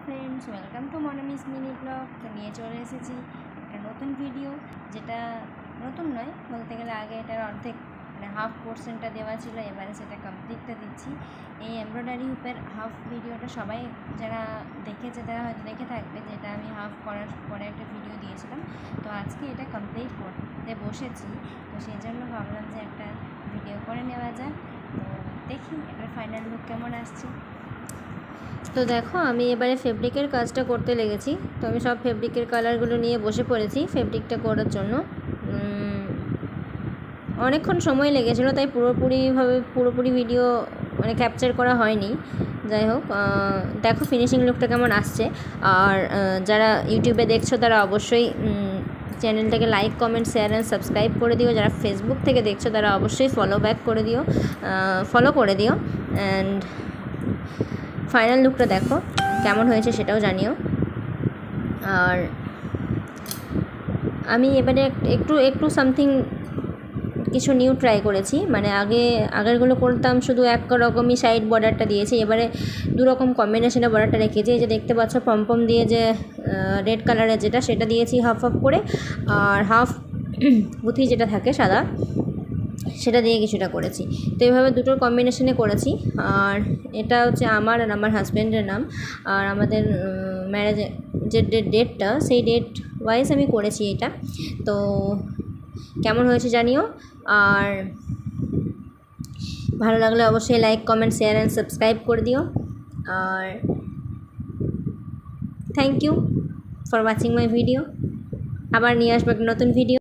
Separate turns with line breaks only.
Friends, welcome to Monami's mini blog. তো নিয়ে চলে এসেছি একটা নতুন ভিডিও, যেটা নতুন নয় বলতে গেলে, আগে এটার অর্ধেক মানে হাফ পোর্শনটা দেওয়া ছিল, এবারে সেটা কমপ্লিটটা দিচ্ছি। এই এমব্রয়ডারি হুপের হাফ ভিডিওটা সবাই যারা দেখেছে তারা হয়তো দেখে থাকবে, যেটা আমি হাফ করার পরে একটা ভিডিও দিয়েছিলাম। তো আজকে এটা কমপ্লিট করতে বসেছি, তো সেই জন্য ভাবলাম যে একটা ভিডিও করে নেওয়া যাক। তো দেখি এটার ফাইনাল লুক কেমন আসছে। তো দেখো, আমি এবারে ফেব্রিকের কাজটা করতে লেগেছি। তো আমি সব ফেব্রিকের কালারগুলো নিয়ে বসে পড়েছি ফেব্রিকটা করার জন্য। অনেকক্ষণ সময় লেগেছিলো, তাই পুরোপুরি ভিডিও মানে ক্যাপচার করা হয়নি। যাই হোক, দেখো ফিনিশিং লুকটা কেমন আসছে। আর যারা ইউটিউবে দেখছো তারা অবশ্যই চ্যানেলটাকে like, comment, share and subscribe করে দিও। যারা ফেসবুক থেকে দেখছো তারা অবশ্যই ফলো করে দিও অ্যান্ড ফাইনাল লুকটা দেখো কেমন হয়েছে সেটাও জানিও। আর আমি এবারে একটু সামথিং কিছু নিউ ট্রাই করেছি। মানে আগেরগুলো করতাম শুধু এক রকমই সাইড বর্ডারটা দিয়েছি, এবারে দুরকম কম্বিনেশনে বর্ডারটা রেখেছি। এই যে দেখতে পাচ্ছ পম্পম দিয়ে যে রেড কালারের যেটা, সেটা দিয়েছি হাফ করে, আর হাফ পুঁথি যেটা থাকে সাদা সেটা দিয়ে কিছুটা করেছি। তো এইভাবে দুটোর কম্বিনেশনে করেছি। আর এটা হচ্ছে আমার আর আমার হাজব্যান্ডের নাম, আর আমাদের ম্যারেজের যে ডেটটা সেই ডেট ওয়াইজ আমি করেছি এটা। তো কেমন হয়েছে জানিও। আর ভালো লাগলে অবশ্যই like, comment, share and subscribe করে দিও। আর thank you for watching my video. আবার নিয়ে আসবো একটা নতুন ভিডিও।